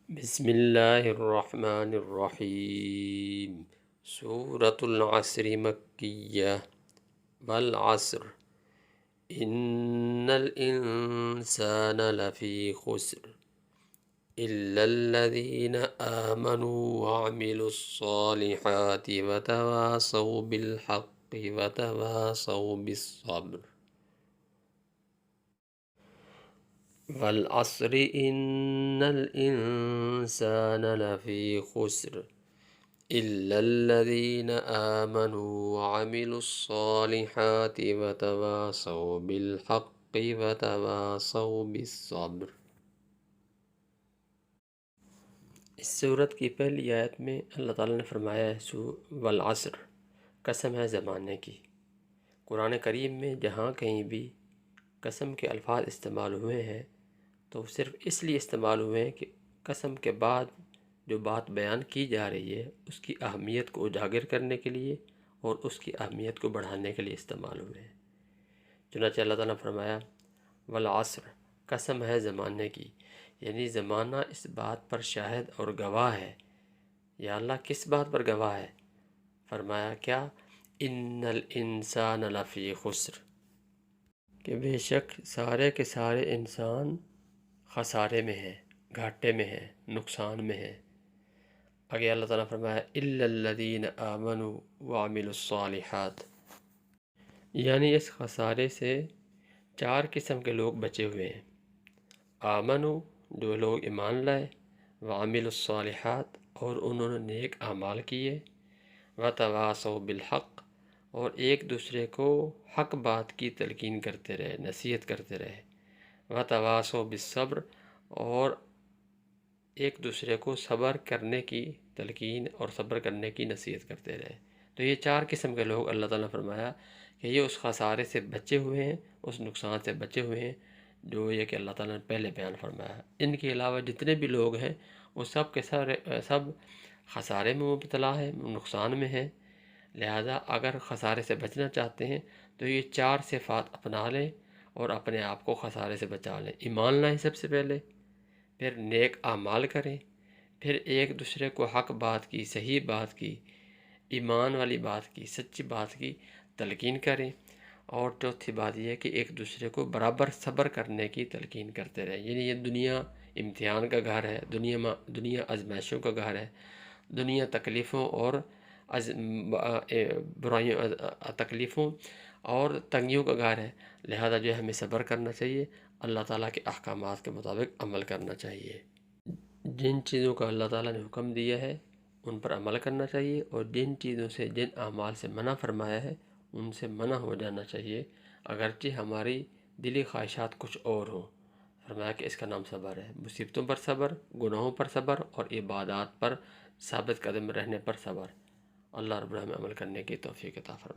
بسم اللہ الرحمن الرحیم۔ سورۃ العصر مکیہ۔ والعصر ان الانسان لفی خسر الا الذین آمنوا وعملوا الصالحات وتواصوا بالحق وتواصوا بالصبر۔ والعصر ان الانسان لفی خسر الا الذین آمنوا وعملوا الصالحات وتواصوا بالحق وتواصوا بالصبر۔ اس سورت کی پہلی آیت میں اللہ تعالیٰ نے فرمایا ہے والعصر، قسم ہے زمانے کی۔ قرآن کریم میں جہاں کہیں بھی قسم کے الفاظ استعمال ہوئے ہیں تو صرف اس لیے استعمال ہوئے ہیں کہ قسم کے بعد جو بات بیان کی جا رہی ہے اس کی اہمیت کو اجاگر کرنے کے لیے اور اس کی اہمیت کو بڑھانے کے لیے استعمال ہوئے ہیں۔ چنانچہ اللہ تعالیٰ نے فرمایا والعصر، قسم ہے زمانے کی، یعنی زمانہ اس بات پر شاہد اور گواہ ہے۔ یا اللہ کس بات پر گواہ ہے؟ فرمایا کیا؟ ان الانسان لفی خسر، کہ بے شک سارے کے سارے انسان خسارے میں ہیں، گھاٹے میں ہیں، نقصان میں ہیں۔ آگے اللہ تعالیٰ فرمایا الا الذین آمنوا وعملوا الصالحات، یعنی اس خسارے سے چار قسم کے لوگ بچے ہوئے ہیں۔ آمنوا، جو لوگ ایمان لائے، وعملوا الصالحات، اور انہوں نے نیک اعمال کیے، وتواصوا بالحق، اور ایک دوسرے کو حق بات کی تلقین کرتے رہے، نصیحت کرتے رہے، وتواصوا بالصبر، اور ایک دوسرے کو صبر کرنے کی تلقین اور صبر کرنے کی نصیحت کرتے رہے۔ تو یہ چار قسم کے لوگ اللہ تعالیٰ نے فرمایا کہ یہ اس خسارے سے بچے ہوئے ہیں، اس نقصان سے بچے ہوئے ہیں جو یہ کہ اللہ تعالیٰ نے پہلے بیان فرمایا۔ ان کے علاوہ جتنے بھی لوگ ہیں وہ سب کے سب خسارے میں مبتلا ہیں، نقصان میں ہیں۔ لہذا اگر خسارے سے بچنا چاہتے ہیں تو یہ چار صفات اپنا لیں اور اپنے آپ کو خسارے سے بچا لیں۔ ایمان لائیں سب سے پہلے، پھر نیک اعمال کریں، پھر ایک دوسرے کو حق بات کی، صحیح بات کی، ایمان والی بات کی، سچی بات کی تلقین کریں، اور چوتھی بات یہ ہے کہ ایک دوسرے کو برابر صبر کرنے کی تلقین کرتے رہیں۔ یعنی یہ دنیا امتحان کا گھر ہے، دنیا آزمائشوں کا گھر ہے، دنیا تکلیفوں اور تکلیفوں اور تنگیوں کا گھر ہے۔ لہذا جو ہے ہمیں صبر کرنا چاہیے، اللہ تعالیٰ کے احکامات کے مطابق عمل کرنا چاہیے۔ جن چیزوں کا اللہ تعالیٰ نے حکم دیا ہے ان پر عمل کرنا چاہیے، اور جن چیزوں سے، جن اعمال سے منع فرمایا ہے ان سے منع ہو جانا چاہیے، اگرچہ ہماری دلی خواہشات کچھ اور ہوں۔ فرمایا کہ اس کا نام صبر ہے۔ مصیبتوں پر صبر، گناہوں پر صبر، اور عبادات پر ثابت قدم رہنے پر صبر۔ اللہ رب العالمین عمل کرنے کی توفیق عطا فرمائے۔